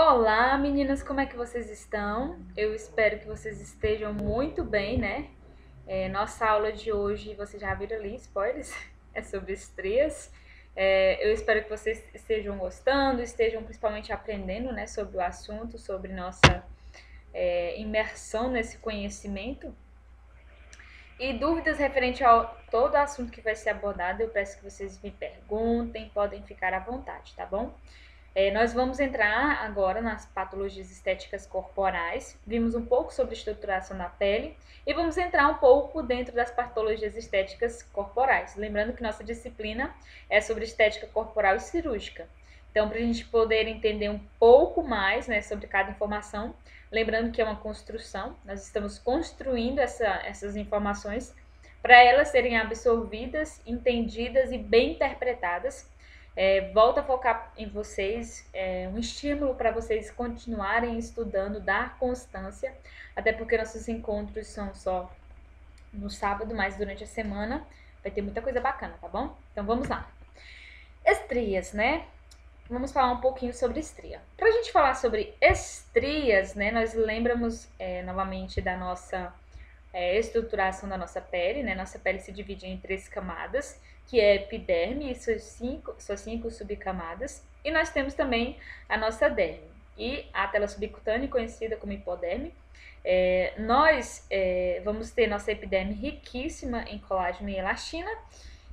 Olá, meninas, como é que vocês estão? Eu espero que vocês estejam muito bem, né? Nossa aula de hoje, vocês já viram ali, spoilers, é sobre estrias. Eu espero que vocês estejam gostando, estejam principalmente aprendendo, né, sobre o assunto, sobre nossa imersão nesse conhecimento. E dúvidas referente ao todo assunto que vai ser abordado, eu peço que vocês me perguntem, podem ficar à vontade, tá bom? Nós vamos entrar agora nas patologias estéticas corporais, vimos um pouco sobre estruturação da pele e vamos entrar um pouco dentro das patologias estéticas corporais. Lembrando que nossa disciplina é sobre estética corporal e cirúrgica. Então, para a gente poder entender um pouco mais, né, sobre cada informação, lembrando que é uma construção, nós estamos construindo essas informações para elas serem absorvidas, entendidas e bem interpretadas. Volto a focar em vocês, um estímulo para vocês continuarem estudando, dar constância, até porque nossos encontros são só no sábado, mas durante a semana vai ter muita coisa bacana, tá bom? Então vamos lá. Estrias, né? Vamos falar um pouquinho sobre estria. Para a gente falar sobre estrias, né, nós lembramos novamente da nossa estruturação da nossa pele, né? Nossa pele se divide em 3 camadas, que é epiderme e suas cinco subcamadas. E nós temos também a nossa derme e a tela subcutânea, conhecida como hipoderme. Nós vamos ter nossa epiderme riquíssima em colágeno e elastina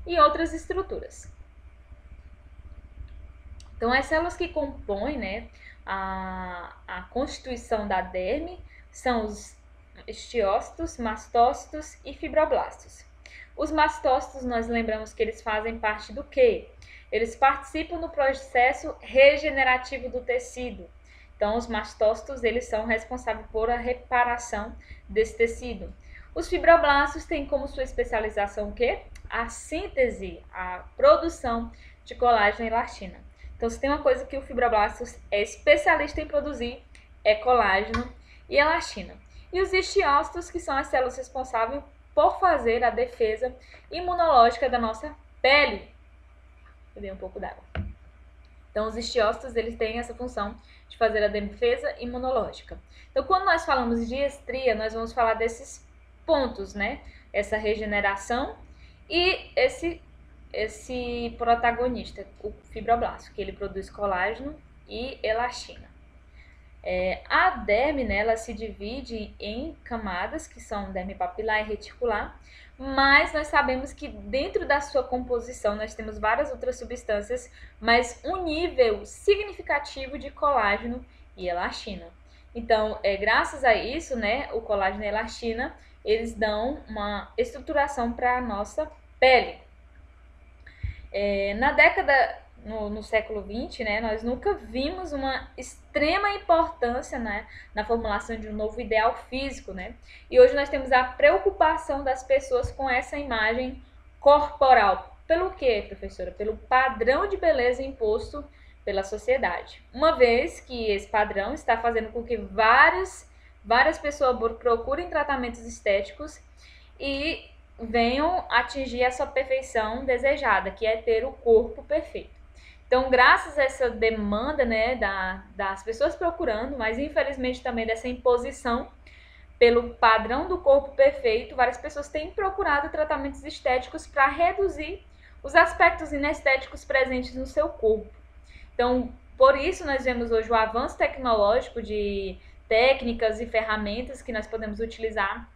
e outras estruturas. Então, as células que compõem, né, a constituição da derme são os estiócitos, mastócitos e fibroblastos. Os mastócitos, nós lembramos que eles fazem parte do quê? Eles participam do processo regenerativo do tecido. Então, os mastócitos, eles são responsáveis por a reparação desse tecido. Os fibroblastos têm como sua especialização o quê? A síntese, a produção de colágeno e elastina. Então, se tem uma coisa que o fibroblasto é especialista em produzir, é colágeno e elastina. E os estiócitos, que são as células responsáveis por fazer a defesa imunológica da nossa pele. Eu dei um pouco d'água. Então, os estiócitos, eles têm essa função de fazer a defesa imunológica. Então, quando nós falamos de estria, nós vamos falar desses pontos, né? Essa regeneração e esse protagonista, o fibroblasto, que ele produz colágeno e elastina. A derme, né, ela se divide em camadas, que são derme papilar e reticular, mas nós sabemos que dentro da sua composição nós temos várias outras substâncias, mas um nível significativo de colágeno e elastina. Então, graças a isso, né, o colágeno e a elastina, eles dão uma estruturação para a nossa pele. No século XX, né, nós nunca vimos uma extrema importância, né, na formulação de um novo ideal físico, né? E hoje nós temos a preocupação das pessoas com essa imagem corporal. Pelo quê, professora? Pelo padrão de beleza imposto pela sociedade. Uma vez que esse padrão está fazendo com que várias pessoas procurem tratamentos estéticos e venham atingir a sua perfeição desejada, que é ter o corpo perfeito. Então, graças a essa demanda, né, das pessoas procurando, mas infelizmente também dessa imposição pelo padrão do corpo perfeito, várias pessoas têm procurado tratamentos estéticos para reduzir os aspectos inestéticos presentes no seu corpo. Então, por isso nós vemos hoje o avanço tecnológico de técnicas e ferramentas que nós podemos utilizar.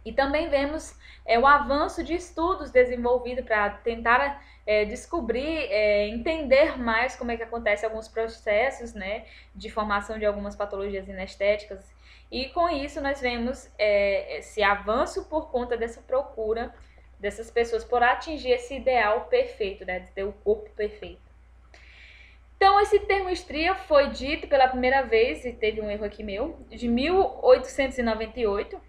E também vemos o avanço de estudos desenvolvidos para tentar descobrir, entender mais como é que acontece alguns processos, né, de formação de algumas patologias inestéticas. E com isso nós vemos esse avanço por conta dessa procura dessas pessoas por atingir esse ideal perfeito, né, de ter o corpo perfeito. Então, esse termo estria foi dito pela primeira vez, e teve um erro aqui meu, de 1898.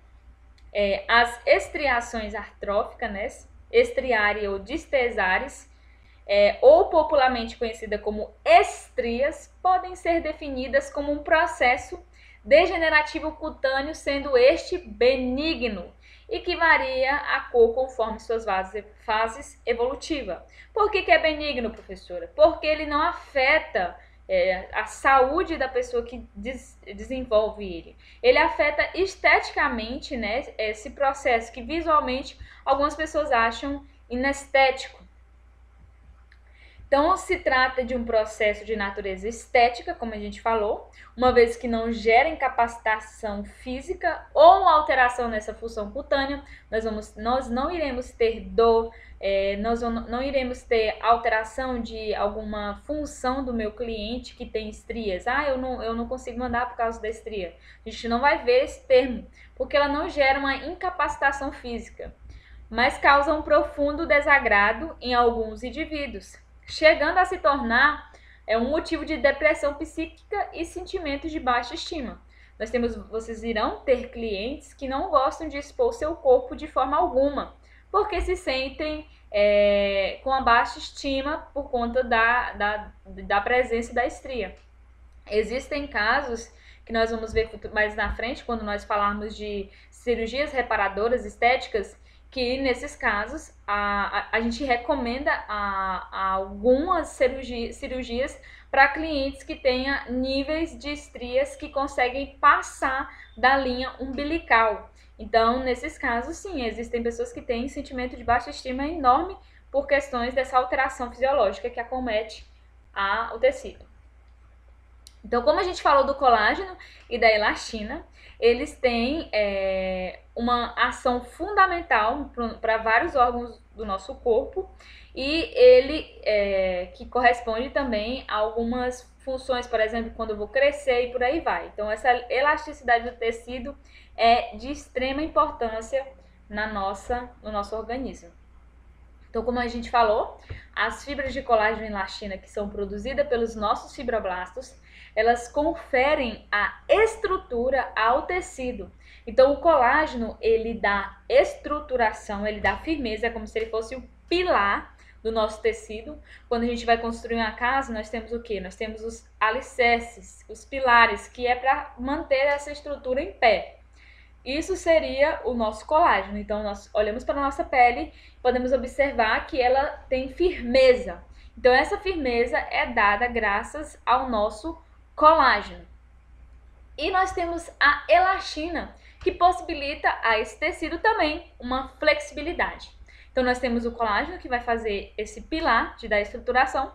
As estriações artróficas, né, estriária ou distesares, ou popularmente conhecida como estrias, podem ser definidas como um processo degenerativo cutâneo, sendo este benigno e que varia a cor conforme suas fases evolutivas. Por que é benigno, professora? Porque ele não afeta a saúde da pessoa que desenvolve ele. Ele afeta esteticamente, né, esse processo que visualmente algumas pessoas acham inestético. Então, se trata de um processo de natureza estética, como a gente falou, uma vez que não gera incapacitação física ou alteração nessa função cutânea, nós não iremos ter dor, nós não iremos ter alteração de alguma função do meu cliente que tem estrias. Eu não consigo mandar por causa da estria. A gente não vai ver esse termo, porque ela não gera uma incapacitação física, mas causa um profundo desagrado em alguns indivíduos, chegando a se tornar um motivo de depressão psíquica e sentimentos de baixa estima. Vocês irão ter clientes que não gostam de expor seu corpo de forma alguma, porque se sentem com a baixa estima por conta da presença da estria. Existem casos que nós vamos ver mais na frente, quando nós falarmos de cirurgias reparadoras estéticas, que nesses casos a gente recomenda algumas cirurgias para clientes que tenham níveis de estrias que conseguem passar da linha umbilical. Então, nesses casos, sim, existem pessoas que têm sentimento de baixa estima enorme por questões dessa alteração fisiológica que acomete o tecido. Então, como a gente falou do colágeno e da elastina, eles têm uma ação fundamental para vários órgãos do nosso corpo, e ele que corresponde também a algumas funções, por exemplo, quando eu vou crescer e por aí vai. Então, essa elasticidade do tecido é de extrema importância no nosso organismo. Então, como a gente falou, as fibras de colágeno e elastina que são produzidas pelos nossos fibroblastos, elas conferem a estrutura ao tecido. Então, o colágeno, ele dá estruturação, ele dá firmeza, como se ele fosse o pilar do nosso tecido. Quando a gente vai construir uma casa, nós temos o quê? Nós temos os alicerces, os pilares, que é para manter essa estrutura em pé. Isso seria o nosso colágeno. Então, nós olhamos para a nossa pele, podemos observar que ela tem firmeza. Então, essa firmeza é dada graças ao nosso colágeno. E nós temos a elastina, que possibilita a esse tecido também uma flexibilidade. Então, nós temos o colágeno, que vai fazer esse pilar de dar estruturação,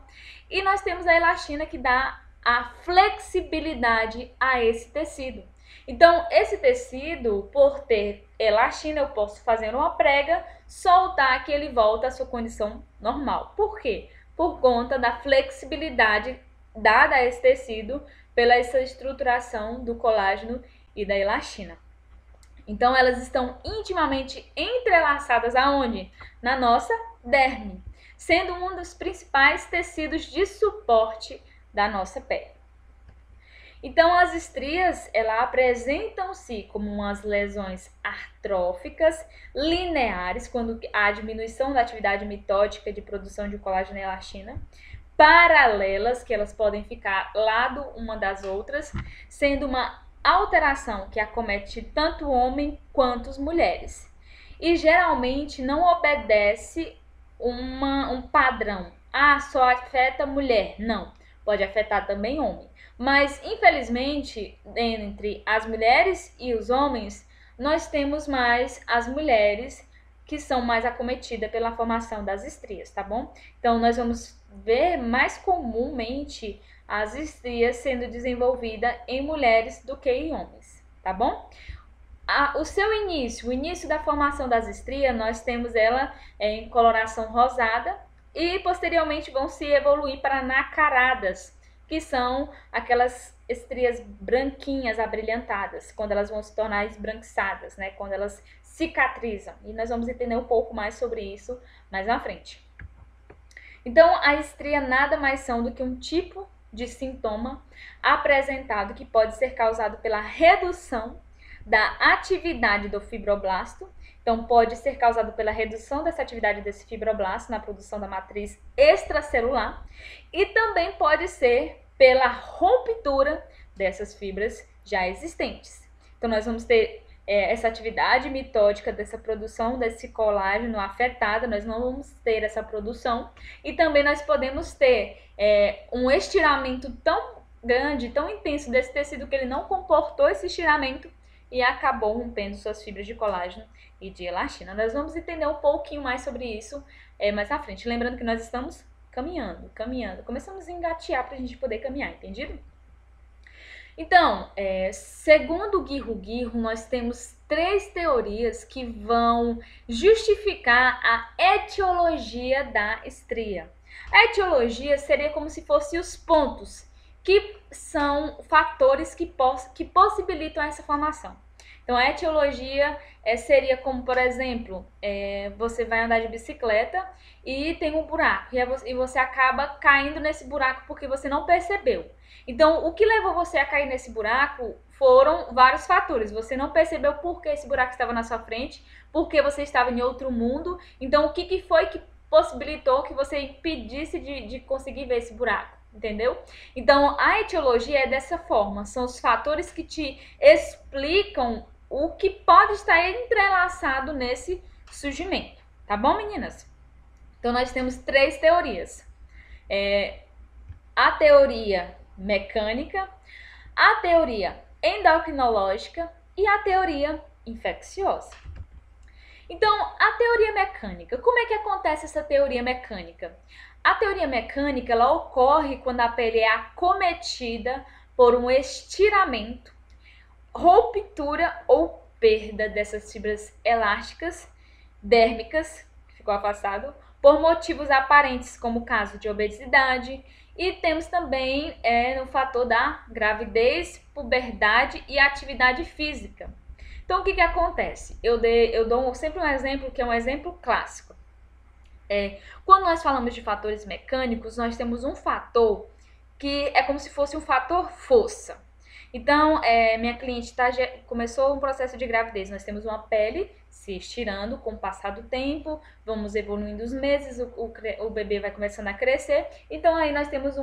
e nós temos a elastina, que dá a flexibilidade a esse tecido. Então, esse tecido, por ter elastina, eu posso fazer uma prega, soltar que ele volta à sua condição normal. Por quê? Por conta da flexibilidade dada a esse tecido pela essa estruturação do colágeno e da elastina. Então, elas estão intimamente entrelaçadas aonde? Na nossa derme, sendo um dos principais tecidos de suporte da nossa pele. Então, as estrias, elas apresentam-se como umas lesões artróficas lineares, quando há diminuição da atividade mitótica de produção de colágeno e elastina, paralelas, que elas podem ficar lado uma das outras, sendo uma alteração que acomete tanto o homem quanto as mulheres. E geralmente não obedece um padrão. Só afeta mulher. Não, pode afetar também homem. Mas, infelizmente, entre as mulheres e os homens, nós temos mais as mulheres que são mais acometidas pela formação das estrias, tá bom? Então, nós vamos ver mais comumente as estrias sendo desenvolvidas em mulheres do que em homens, tá bom? O início da formação das estrias, nós temos ela em coloração rosada e posteriormente vão se evoluir para nacaradas, que são aquelas estrias branquinhas, abrilhantadas, quando elas vão se tornar esbranquiçadas, né? Quando elas cicatrizam. E nós vamos entender um pouco mais sobre isso mais na frente. Então, a estria nada mais são do que um tipo de sintoma apresentado que pode ser causado pela redução da atividade do fibroblasto. Então, pode ser causado pela redução dessa atividade desse fibroblasto na produção da matriz extracelular e também pode ser pela ruptura dessas fibras já existentes. Então, nós vamos ter essa atividade mitótica dessa produção desse colágeno afetada, nós não vamos ter essa produção. E também nós podemos ter um estiramento tão grande, tão intenso desse tecido que ele não comportou esse estiramento e acabou rompendo suas fibras de colágeno e de elastina. Nós vamos entender um pouquinho mais sobre isso mais na frente. Lembrando que nós estamos caminhando. Começamos a engatear para a gente poder caminhar, entendido? Então, segundo Guirro, nós temos 3 teorias que vão justificar a etiologia da estria. A etiologia seria como se fossem os pontos, que são fatores que possibilitam essa formação. Então, a etiologia seria como, por exemplo, você vai andar de bicicleta e tem um buraco, e você acaba caindo nesse buraco porque você não percebeu. Então, o que levou você a cair nesse buraco foram vários fatores. Você não percebeu por que esse buraco estava na sua frente, porque você estava em outro mundo. Então, o que foi que possibilitou que você impedisse de conseguir ver esse buraco? Entendeu? Então, a etiologia é dessa forma. São os fatores que te explicam o que pode estar entrelaçado nesse surgimento. Tá bom, meninas? Então, nós temos 3 teorias. A teoria mecânica, a teoria endocrinológica e a teoria infecciosa. Então, a teoria mecânica. Como é que acontece essa teoria mecânica? A teoria mecânica, ela ocorre quando a pele é acometida por um estiramento, ruptura ou perda dessas fibras elásticas, dérmicas, que ficou afastado, por motivos aparentes, como o caso de obesidade. E temos também o fator da gravidez, puberdade e atividade física. Então, o que acontece? Eu dou sempre um exemplo que é um exemplo clássico. Quando nós falamos de fatores mecânicos, nós temos um fator que é como se fosse um fator força. Então, minha cliente começou um processo de gravidez. Nós temos uma pele se estirando com o passar do tempo, vamos evoluindo os meses, o bebê vai começando a crescer. Então, aí nós temos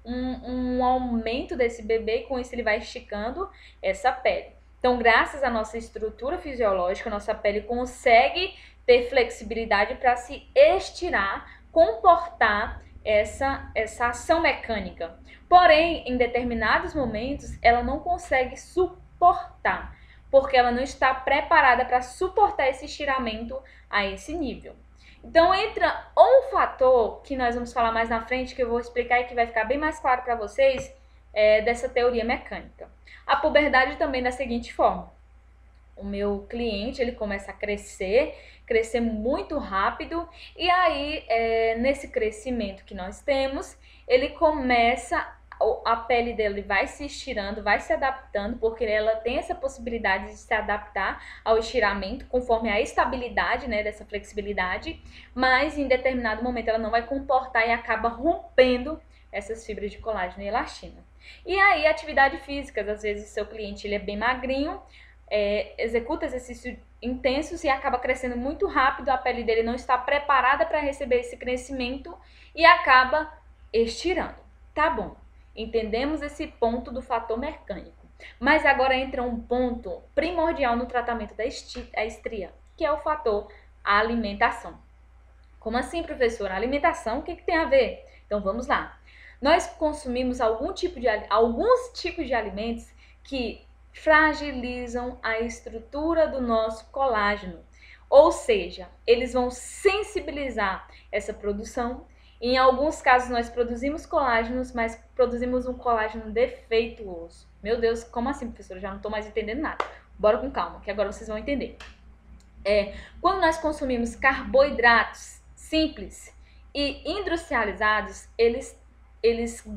um aumento desse bebê e com isso ele vai esticando essa pele. Então, graças à nossa estrutura fisiológica, nossa pele consegue ter flexibilidade para se estirar, comportar essa ação mecânica. Porém, em determinados momentos, ela não consegue suportar, porque ela não está preparada para suportar esse estiramento a esse nível. Então, entra um fator que nós vamos falar mais na frente, que eu vou explicar e que vai ficar bem mais claro para vocês, dessa teoria mecânica. A puberdade também da seguinte forma. O meu cliente, ele começa a crescer muito rápido, e aí, nesse crescimento que nós temos, ele começa, a pele dele vai se estirando, vai se adaptando, porque ela tem essa possibilidade de se adaptar ao estiramento, conforme a estabilidade, né, dessa flexibilidade, mas em determinado momento ela não vai comportar e acaba rompendo essas fibras de colágeno e elastina. E aí, atividade física, às vezes seu cliente ele é bem magrinho, executa exercícios intensos e acaba crescendo muito rápido, a pele dele não está preparada para receber esse crescimento e acaba estirando. Tá bom, entendemos esse ponto do fator mecânico. Mas agora entra um ponto primordial no tratamento da estria, que é o fator alimentação. Como assim, professora? Alimentação, o que tem a ver? Então vamos lá. Nós consumimos alguns tipos de alimentos que fragilizam a estrutura do nosso colágeno. Ou seja, eles vão sensibilizar essa produção. Em alguns casos nós produzimos colágenos, mas produzimos um colágeno defeituoso. Meu Deus, como assim, professora? Já não estou mais entendendo nada. Bora com calma, que agora vocês vão entender. Quando nós consumimos carboidratos simples e industrializados, eles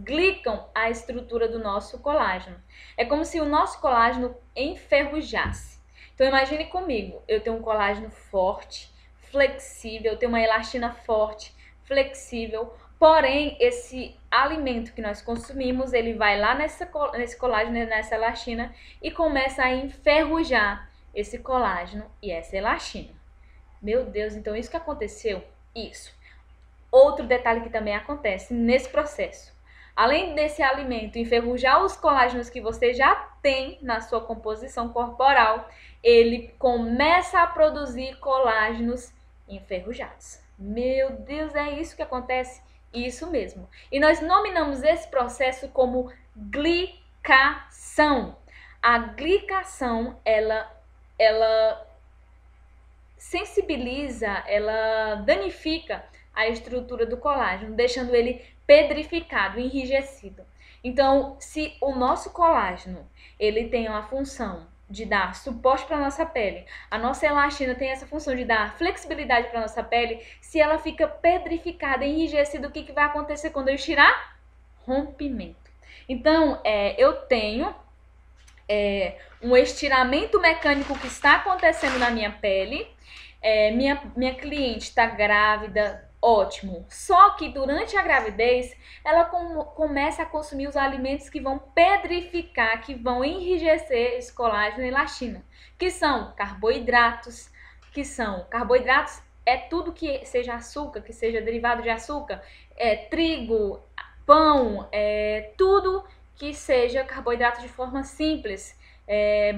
glicam a estrutura do nosso colágeno. É como se o nosso colágeno enferrujasse. Então imagine comigo, eu tenho um colágeno forte, flexível, eu tenho uma elastina forte, flexível, porém esse alimento que nós consumimos, ele vai lá nesse colágeno, nessa elastina e começa a enferrujar esse colágeno e essa elastina. Meu Deus, então isso que aconteceu? Isso. Outro detalhe que também acontece nesse processo. além desse alimento enferrujar os colágenos que você já tem na sua composição corporal, ele começa a produzir colágenos enferrujados. Meu Deus, é isso que acontece? Isso mesmo. E nós nominamos esse processo como glicação. A glicação, ela sensibiliza, ela danifica a estrutura do colágeno, deixando ele pedrificado, enrijecido. Então, se o nosso colágeno, ele tem uma função de dar suporte para a nossa pele, a nossa elastina tem essa função de dar flexibilidade para a nossa pele, se ela fica pedrificada, enrijecida, o que vai acontecer quando eu estirar? Rompimento. Então, eu tenho um estiramento mecânico que está acontecendo na minha pele. Minha cliente está grávida, ótimo. Só que durante a gravidez, ela começa a consumir os alimentos que vão pedrificar, que vão enrijecer esse colágeno e elastina, que são carboidratos, carboidratos é tudo que seja açúcar, que seja derivado de açúcar, trigo, pão, tudo que seja carboidrato de forma simples,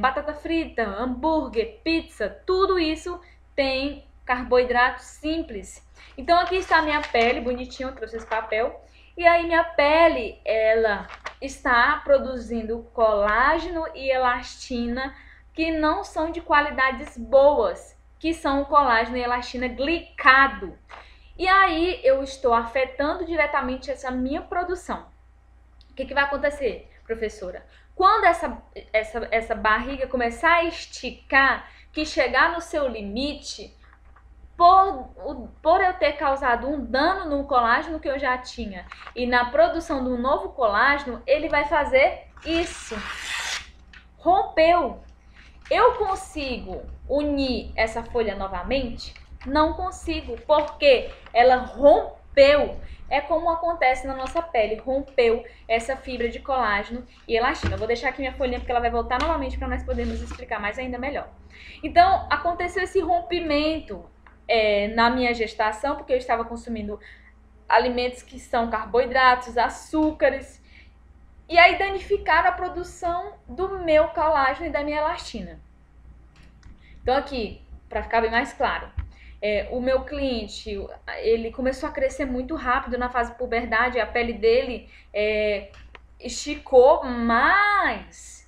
batata frita, hambúrguer, pizza, tudo isso tem carboidrato simples. Então aqui está a minha pele, bonitinho, eu trouxe esse papel. E aí minha pele, ela está produzindo colágeno e elastina que não são de qualidades boas, que são o colágeno e elastina glicado. E aí eu estou afetando diretamente essa minha produção. O que vai acontecer, professora? Quando essa barriga começar a esticar, que chegar no seu limite, por eu ter causado um dano no colágeno que eu já tinha e na produção de um novo colágeno, ele vai fazer isso. Rompeu. Eu consigo unir essa folha novamente? Não consigo, porque ela rompeu. É como acontece na nossa pele, rompeu essa fibra de colágeno e elastina. Eu vou deixar aqui minha folhinha porque ela vai voltar novamente para nós podermos explicar mais ainda melhor. Então, aconteceu esse rompimento na minha gestação, porque eu estava consumindo alimentos que são carboidratos, açúcares, e aí danificaram a produção do meu colágeno e da minha elastina. Então aqui, para ficar bem mais claro, o meu cliente, ele começou a crescer muito rápido na fase de puberdade, a pele dele esticou, mas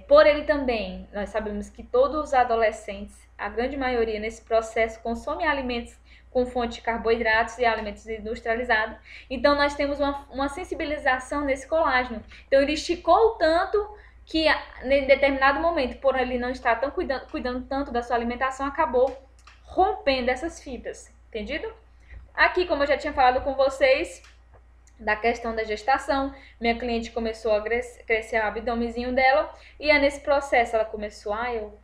por ele também, nós sabemos que todos os adolescentes, a grande maioria nesse processo, consome alimentos com fonte de carboidratos e alimentos industrializados. Então nós temos uma sensibilização nesse colágeno. Então ele esticou tanto que em determinado momento, por ele não estar tão cuidando tanto da sua alimentação, acabou rompendo essas fibras, entendido? Aqui, como eu já tinha falado com vocês, da questão da gestação, minha cliente começou a crescer o abdômenzinho dela, e nesse processo ela começou, eu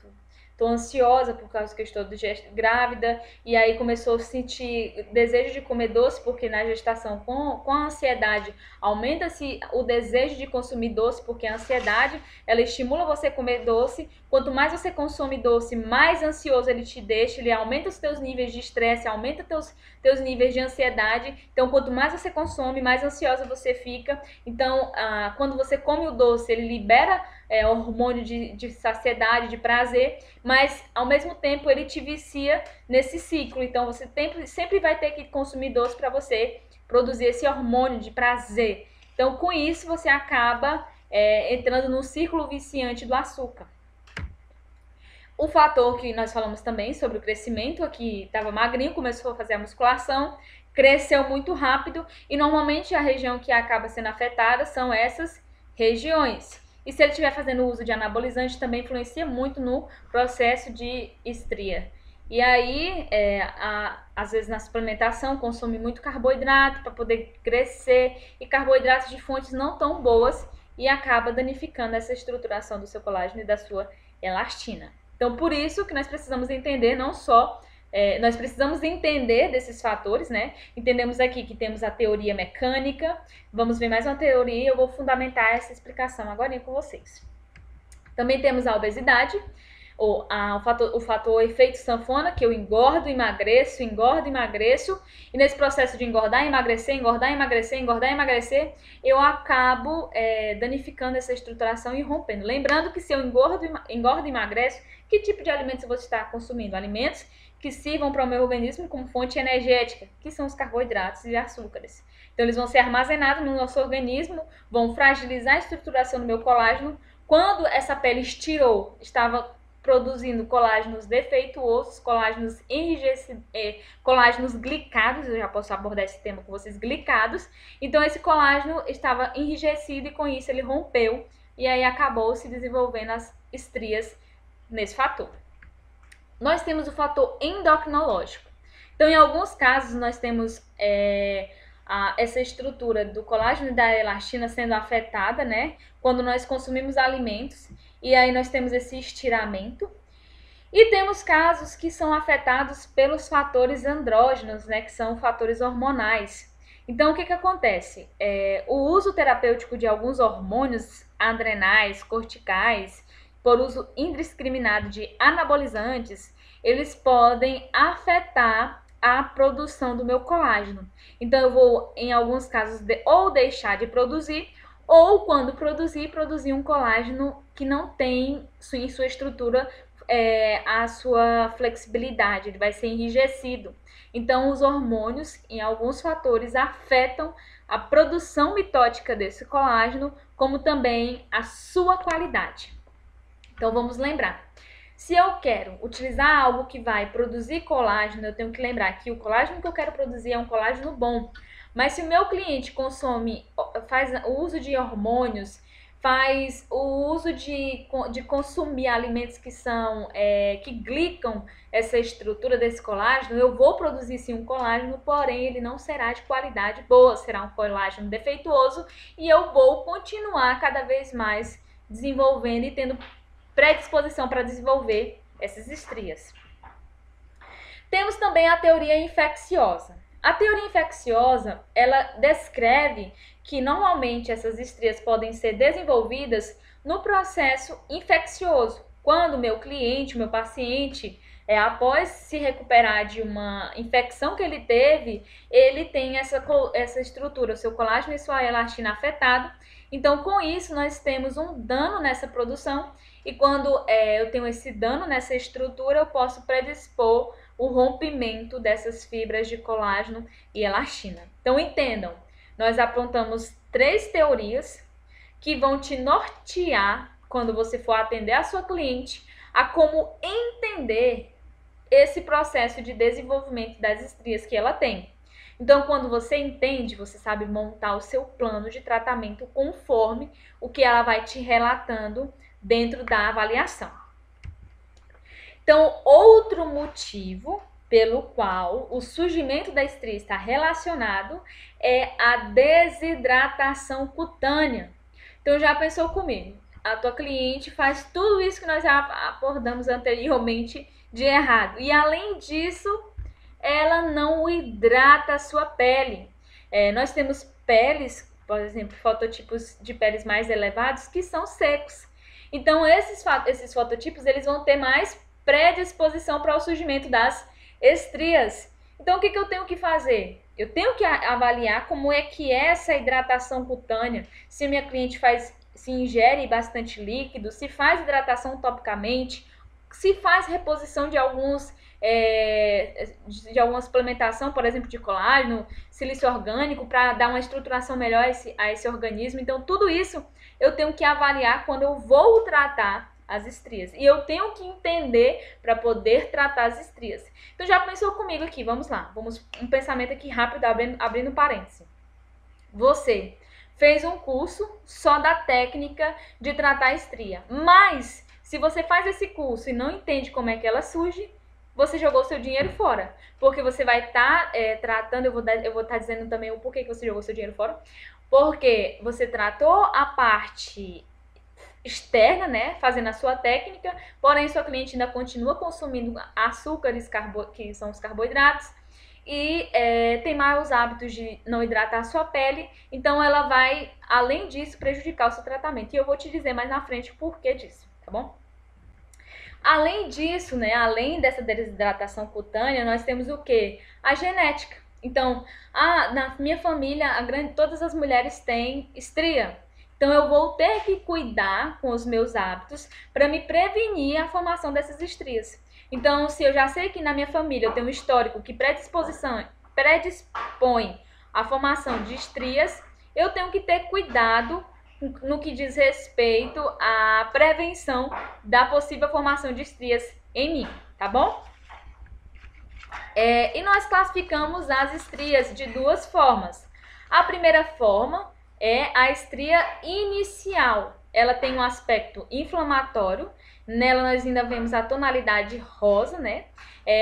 tô ansiosa por causa que eu estou grávida, e aí começou a sentir desejo de comer doce, porque na gestação com a ansiedade aumenta-se o desejo de consumir doce, porque a ansiedade, ela estimula você a comer doce. Quanto mais você consome doce, mais ansioso ele te deixa, ele aumenta os teus níveis de estresse, aumenta teus níveis de ansiedade. Então, quanto mais você consome, mais ansiosa você fica. Então, quando você come o doce, ele libera hormônio de saciedade, de prazer, mas ao mesmo tempo ele te vicia nesse ciclo. Então, você sempre vai ter que consumir doce para você produzir esse hormônio de prazer. Então, com isso, você acaba entrando num círculo viciante do açúcar. O fator que nós falamos também sobre o crescimento, aqui estava magrinho, começou a fazer a musculação, cresceu muito rápido, e normalmente a região que acaba sendo afetada são essas regiões. E se ele estiver fazendo uso de anabolizante, também influencia muito no processo de estria. E aí, às vezes na suplementação, consome muito carboidrato para poder crescer, e carboidratos de fontes não tão boas, e acaba danificando essa estruturação do seu colágeno e da sua elastina. Então, por isso que nós precisamos entender não só, nós precisamos entender desses fatores, né? Entendemos aqui que temos a teoria mecânica, vamos ver mais uma teoria e eu vou fundamentar essa explicação agora com vocês. Também temos a obesidade. o fator efeito sanfona, que eu engordo, emagreço, e nesse processo de engordar, emagrecer, eu acabo danificando essa estruturação e rompendo. Lembrando que se eu engordo e emagreço, que tipo de alimentos eu vou estar consumindo? Alimentos que sirvam para o meu organismo como fonte energética, que são os carboidratos e açúcares. Então, eles vão ser armazenados no nosso organismo, vão fragilizar a estruturação do meu colágeno. Quando essa pele estirou, estava produzindo colágenos defeituosos, colágenos colágenos glicados, eu já posso abordar esse tema com vocês, glicados. Então, esse colágeno estava enrijecido e com isso ele rompeu e aí acabou se desenvolvendo as estrias nesse fator. Nós temos o fator endocrinológico. Então, em alguns casos, nós temos essa estrutura do colágeno e da elastina sendo afetada, né? Quando nós consumimos alimentos, e aí nós temos esse estiramento. E temos casos que são afetados pelos fatores andrógenos, né? Que são fatores hormonais. Então, o que acontece? O uso terapêutico de alguns hormônios adrenais, corticais, por uso indiscriminado de anabolizantes, eles podem afetar a produção do meu colágeno. Então, eu vou, em alguns casos, ou deixar de produzir, ou quando produzir um colágeno que não tem em sua estrutura a sua flexibilidade, ele vai ser enrijecido. Então, os hormônios, em alguns fatores, afetam a produção mitótica desse colágeno, como também a sua qualidade. Então, vamos lembrar. Se eu quero utilizar algo que vai produzir colágeno, eu tenho que lembrar que o colágeno que eu quero produzir é um colágeno bom. Mas se o meu cliente faz o uso de hormônios, faz o uso de consumir alimentos que glicam essa estrutura desse colágeno, eu vou produzir sim um colágeno, porém ele não será de qualidade boa, será um colágeno defeituoso e eu vou continuar cada vez mais desenvolvendo e tendo predisposição para desenvolver essas estrias. Temos também a teoria infecciosa. A teoria infecciosa, ela descreve que normalmente essas estrias podem ser desenvolvidas no processo infeccioso, quando o meu cliente, o meu paciente, após se recuperar de uma infecção que ele teve, ele tem essa estrutura, o seu colágeno e sua elastina afetado. Então, com isso, nós temos um dano nessa produção e quando eu tenho esse dano nessa estrutura, eu posso predispor o rompimento dessas fibras de colágeno e elastina. Então, entendam, nós apontamos 3 teorias que vão te nortear quando você for atender a sua cliente a como entender esse processo de desenvolvimento das estrias que ela tem. Então, quando você entende, você sabe montar o seu plano de tratamento conforme o que ela vai te relatando dentro da avaliação. Então, outro motivo pelo qual o surgimento da estria está relacionado é a desidratação cutânea. Então, já pensou comigo? A tua cliente faz tudo isso que nós já abordamos anteriormente de errado. E, além disso, ela não hidrata a sua pele. Nós temos peles, por exemplo, fototipos de peles mais elevados que são secos. Então, esses fototipos eles vão ter mais predisposição para o surgimento das estrias. Então, o que eu tenho que fazer? Eu tenho que avaliar como é que é essa hidratação cutânea, se minha cliente se ingere bastante líquido, se faz hidratação topicamente, se faz reposição de alguma suplementação, por exemplo, de colágeno, silício orgânico, para dar uma estruturação melhor a esse organismo. Então, tudo isso eu tenho que avaliar quando eu vou tratar as estrias. E eu tenho que entender para poder tratar as estrias. Então, já pensou comigo aqui? Vamos lá. Um pensamento aqui rápido, abrindo parênteses. Você fez um curso só da técnica de tratar a estria. Mas, se você faz esse curso e não entende como é que ela surge, você jogou seu dinheiro fora. Porque você vai estar tratando, eu vou estar dizendo também o porquê que você jogou seu dinheiro fora. Porque você tratou a parte externa, né, fazendo a sua técnica, porém sua cliente ainda continua consumindo açúcares, que são os carboidratos, e tem maus hábitos de não hidratar a sua pele, então ela vai, além disso, prejudicar o seu tratamento. E eu vou te dizer mais na frente o porquê disso, tá bom? Além disso, né, além dessa desidratação cutânea, nós temos o quê? A genética. Então, na minha família, todas as mulheres têm estria. Então, eu vou ter que cuidar com os meus hábitos para me prevenir a formação dessas estrias. Então, se eu já sei que na minha família eu tenho um histórico que predispõe à formação de estrias, eu tenho que ter cuidado no que diz respeito à prevenção da possível formação de estrias em mim, tá bom? E nós classificamos as estrias de duas formas. A primeira forma é a estria inicial. Ela tem um aspecto inflamatório. Nela nós ainda vemos a tonalidade rosa, né?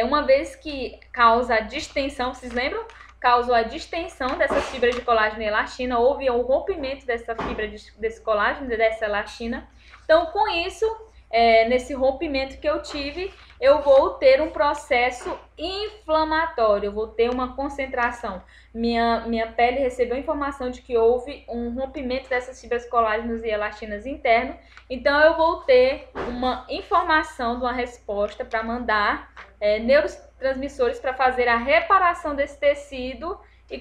Uma vez que causa a distensão, vocês lembram? Causou a distensão dessas fibras de colágeno e elastina, houve o rompimento dessa fibra desse colágeno, dessa elastina. Então, com isso, nesse rompimento que eu tive, eu vou ter um processo inflamatório, eu vou ter uma concentração. Minha pele recebeu informação de que houve um rompimento dessas fibras colágenas e elastinas interno, então eu vou ter uma informação de uma resposta para mandar neurotransmissores para fazer a reparação desse tecido e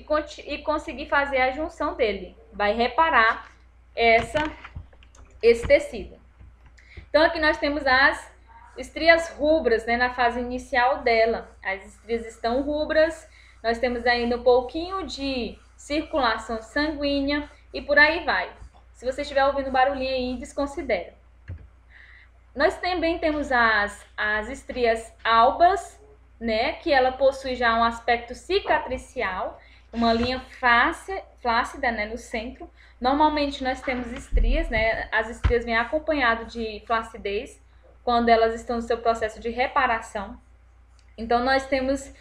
conseguir fazer a junção dele. Vai reparar esse tecido. Então, aqui nós temos as estrias rubras, né, na fase inicial dela. As estrias estão rubras, nós temos ainda um pouquinho de circulação sanguínea e por aí vai. Se você estiver ouvindo barulhinho aí, desconsidera. Nós também temos as estrias albas, né, que ela possui já um aspecto cicatricial, uma linha flácida, né, no centro. Normalmente nós temos estrias, né, as estrias vêm acompanhado de flacidez quando elas estão no seu processo de reparação. Então nós temos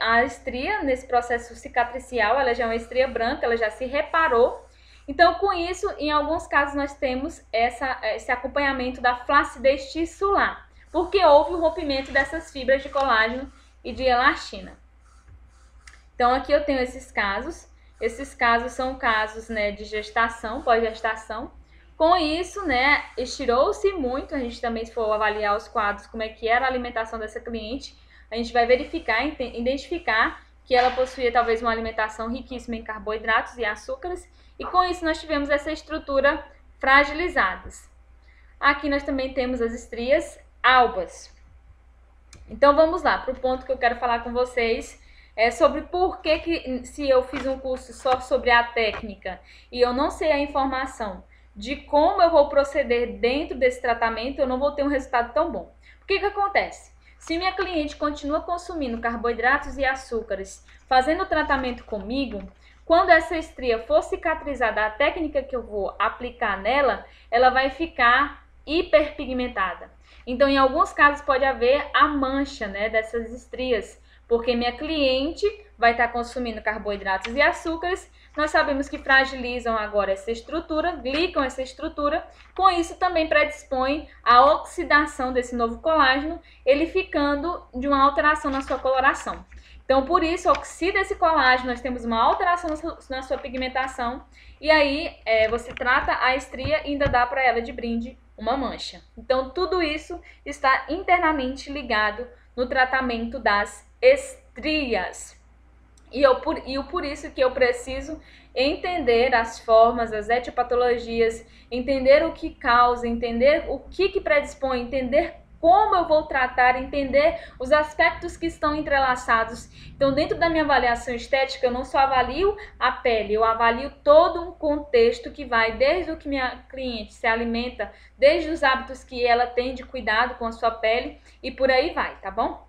a estria nesse processo cicatricial, ela já é uma estria branca, ela já se reparou. Então, com isso, em alguns casos, nós temos esse acompanhamento da flacidez tissular, porque houve o rompimento dessas fibras de colágeno e de elastina. Então, aqui eu tenho esses casos. Esses casos são casos, né, de gestação, pós-gestação. Com isso, né, estirou-se muito. A gente também, se for avaliar os quadros, como é que era a alimentação dessa cliente, a gente vai verificar, identificar que ela possuía talvez uma alimentação riquíssima em carboidratos e açúcares, e com isso nós tivemos essa estrutura fragilizadas. Aqui nós também temos as estrias albas. Então vamos lá para o ponto que eu quero falar com vocês, sobre por que se eu fiz um curso só sobre a técnica e eu não sei a informação de como eu vou proceder dentro desse tratamento, eu não vou ter um resultado tão bom. O que acontece? Se minha cliente continua consumindo carboidratos e açúcares, fazendo o tratamento comigo, quando essa estria for cicatrizada, a técnica que eu vou aplicar nela, ela vai ficar hiperpigmentada. Então, em alguns casos, pode haver a mancha, né, dessas estrias, porque minha cliente vai estar consumindo carboidratos e açúcares. Nós sabemos que fragilizam agora essa estrutura, glicam essa estrutura, com isso também predispõe à oxidação desse novo colágeno, ele ficando de uma alteração na sua coloração. Então, por isso, oxida esse colágeno, nós temos uma alteração na sua pigmentação, e aí você trata a estria e ainda dá para ela de brinde uma mancha. Então, tudo isso está internamente ligado no tratamento das estrias. E por isso que eu preciso entender as formas, as etiopatologias, entender o que causa, entender o que predispõe, entender como eu vou tratar, entender os aspectos que estão entrelaçados. Então, dentro da minha avaliação estética, eu não só avalio a pele, eu avalio todo um contexto que vai desde o que minha cliente se alimenta, desde os hábitos que ela tem de cuidado com a sua pele e por aí vai, tá bom?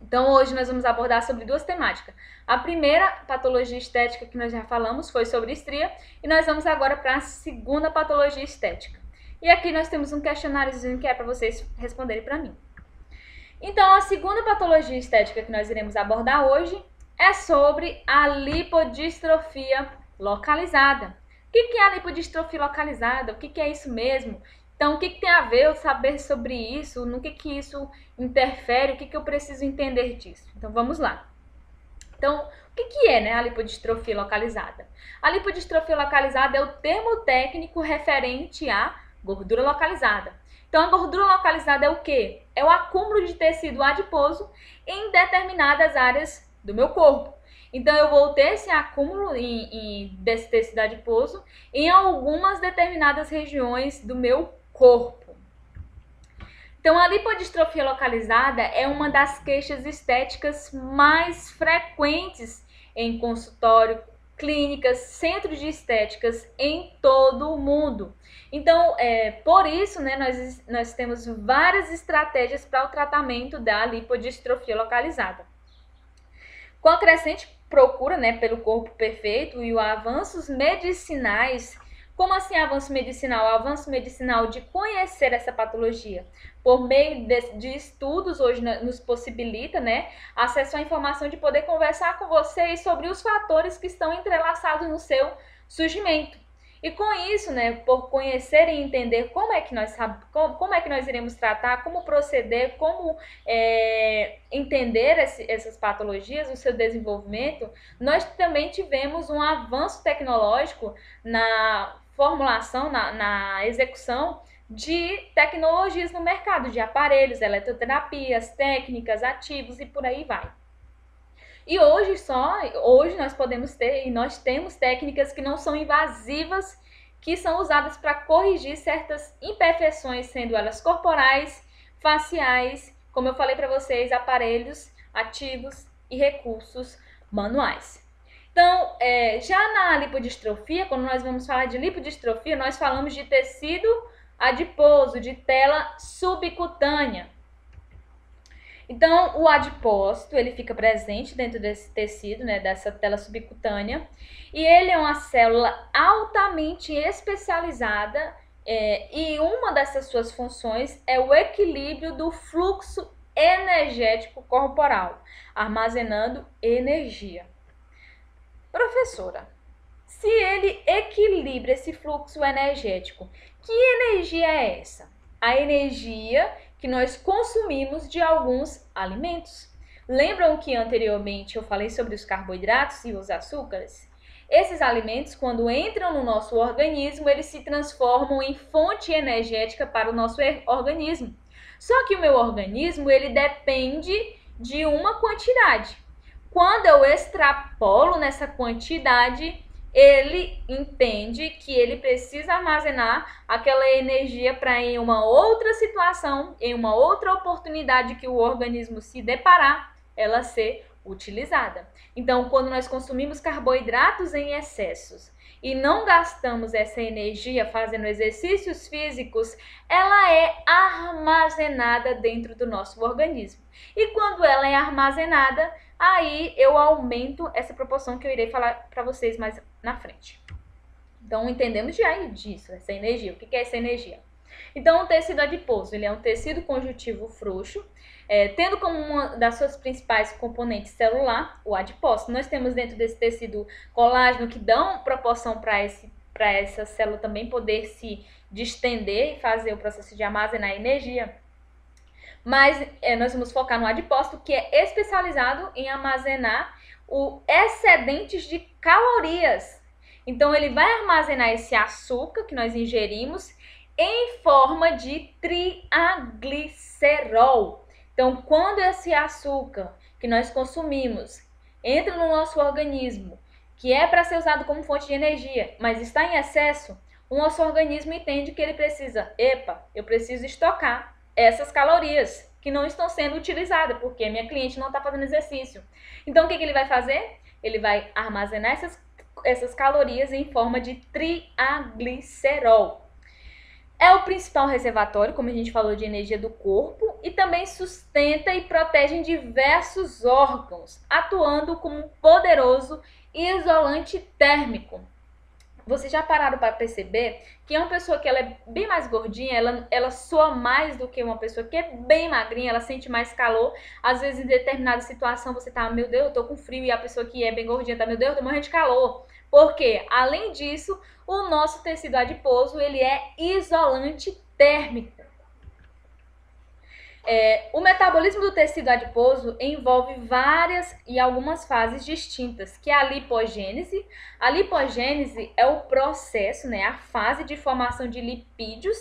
Então, hoje nós vamos abordar sobre duas temáticas. A primeira patologia estética que nós já falamos foi sobre estria, e nós vamos agora para a segunda patologia estética. E aqui nós temos um questionáriozinho que é para vocês responderem para mim. Então, a segunda patologia estética que nós iremos abordar hoje é sobre a lipodistrofia localizada. O que é a lipodistrofia localizada? O que é isso mesmo? Então, o que tem a ver eu saber sobre isso? No que isso interfere? O que eu preciso entender disso? Então, vamos lá. Então, o que é, né, a lipodistrofia localizada? A lipodistrofia localizada é o termo técnico referente a Gordura localizada. Então, a gordura localizada é o quê? É o acúmulo de tecido adiposo em determinadas áreas do meu corpo. Então, eu vou ter esse acúmulo desse tecido adiposo em algumas determinadas regiões do meu corpo. Então, a lipodistrofia localizada é uma das queixas estéticas mais frequentes em consultório, clínicas, centros de estéticas em todo o mundo. Então, por isso, né, nós temos várias estratégias para o tratamento da lipodistrofia localizada. Com a crescente procura, né, pelo corpo perfeito e os avanços medicinais. Como assim avanço medicinal? O avanço medicinal de conhecer essa patologia por meio de estudos hoje nos possibilita, né, acesso à informação de poder conversar com vocês sobre os fatores que estão entrelaçados no seu surgimento. E com isso, né, por conhecer e entender como é que nós iremos tratar, como proceder, como entender essas patologias, o seu desenvolvimento, nós também tivemos um avanço tecnológico na formulação, na execução de tecnologias no mercado, de aparelhos, eletroterapias, técnicas, ativos e por aí vai. E hoje nós podemos ter, e nós temos técnicas que não são invasivas, que são usadas para corrigir certas imperfeições, sendo elas corporais, faciais, como eu falei para vocês, aparelhos, ativos e recursos manuais. Então, já na lipodistrofia, quando nós vamos falar de lipodistrofia, nós falamos de tecido adiposo, de tela subcutânea. Então, o adipócito, ele fica presente dentro desse tecido, né, dessa tela subcutânea, e ele é uma célula altamente especializada, e uma dessas suas funções é o equilíbrio do fluxo energético corporal, armazenando energia. Professora, se ele equilibra esse fluxo energético, que energia é essa? A energia que nós consumimos de alguns alimentos. Lembram que anteriormente eu falei sobre os carboidratos e os açúcares? Esses alimentos, quando entram no nosso organismo, eles se transformam em fonte energética para o nosso organismo. Só que o meu organismo, ele depende de uma quantidade. Quando eu extrapolo nessa quantidade, ele entende que ele precisa armazenar aquela energia para em uma outra situação, em uma outra oportunidade que o organismo se deparar, ela ser utilizada. Então, quando nós consumimos carboidratos em excessos e não gastamos essa energia fazendo exercícios físicos, ela é armazenada dentro do nosso organismo. E quando ela é armazenada, aí eu aumento essa proporção que eu irei falar para vocês mais na frente. Então, entendemos já disso, essa energia. O que é essa energia? Então, o tecido adiposo, ele é um tecido conjuntivo frouxo, tendo como uma das suas principais componentes celular, o adipócito. Nós temos dentro desse tecido colágeno que dão proporção para essa célula também poder se distender e fazer o processo de armazenar energia. Mas nós vamos focar no adipócito, que é especializado em armazenar os excedentes de calorias. Então, ele vai armazenar esse açúcar que nós ingerimos em forma de triaglicerol. Então, quando esse açúcar que nós consumimos entra no nosso organismo, que é para ser usado como fonte de energia, mas está em excesso, o nosso organismo entende que ele precisa, eu preciso estocar essas calorias que não estão sendo utilizadas, porque minha cliente não está fazendo exercício. Então, o que ele vai fazer? Ele vai armazenar essas calorias em forma de triaglicerol. É o principal reservatório, como a gente falou, de energia do corpo e também sustenta e protege diversos órgãos, atuando como um poderoso isolante térmico. Vocês já pararam para perceber que uma pessoa que ela é bem mais gordinha, ela soa mais do que uma pessoa que é bem magrinha, ela sente mais calor. Às vezes, em determinada situação, você tá, meu Deus, eu tô com frio, e a pessoa que é bem gordinha tá, meu Deus, eu tô morrendo de calor. Porque, além disso, o nosso tecido adiposo, ele é isolante térmico. O metabolismo do tecido adiposo envolve várias e algumas fases distintas, que é a lipogênese. A lipogênese é o processo, né, a fase de formação de lipídios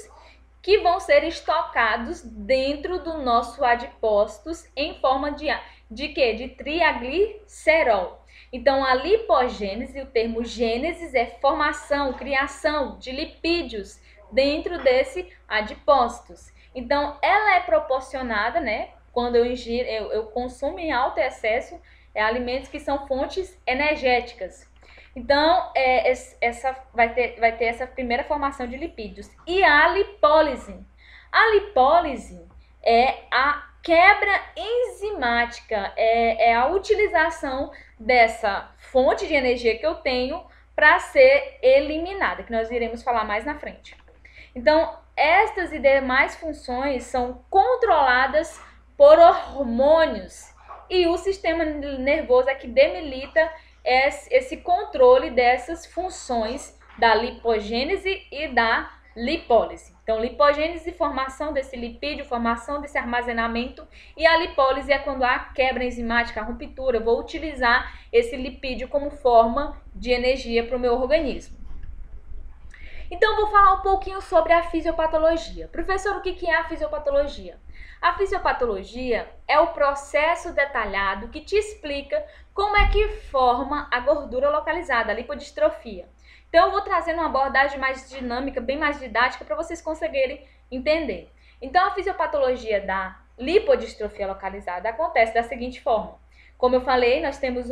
que vão ser estocados dentro do nosso adipócitos em forma de quê? De triaglicerol. Então, a lipogênese, o termo gênesis é formação, criação de lipídios dentro desse adipócitos. Então, ela é proporcionada, né, quando eu consumo em alto excesso alimentos que são fontes energéticas. Então, vai ter essa primeira formação de lipídios. E a lipólise. A lipólise é a quebra enzimática, é a utilização dessa fonte de energia que eu tenho para ser eliminada, que nós iremos falar mais na frente. Então, estas e demais funções são controladas por hormônios e o sistema nervoso é que demilita esse controle dessas funções da lipogênese e da lipólise. Então, lipogênese, formação desse lipídio, formação desse armazenamento, e a lipólise é quando há quebra enzimática, a ruptura. Eu vou utilizar esse lipídio como forma de energia para o meu organismo. Então, vou falar um pouquinho sobre a fisiopatologia. Professor, o que é a fisiopatologia? A fisiopatologia é o processo detalhado que te explica como é que forma a gordura localizada, a lipodistrofia. Então, eu vou trazendo uma abordagem mais dinâmica, bem mais didática, para vocês conseguirem entender. Então, a fisiopatologia da lipodistrofia localizada acontece da seguinte forma. Como eu falei, nós temos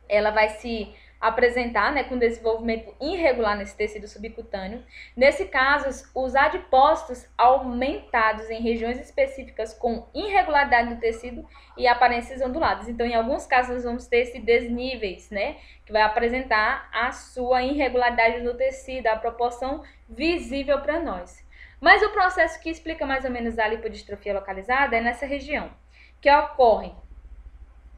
ela vai se apresentar, né, com desenvolvimento irregular nesse tecido subcutâneo. Nesse caso, os adipócitos aumentados em regiões específicas com irregularidade no tecido e aparências onduladas. Então, em alguns casos, nós vamos ter esses desníveis, né, que vai apresentar a sua irregularidade no tecido, a proporção visível para nós. Mas o processo que explica mais ou menos a lipodistrofia localizada é nessa região, que ocorre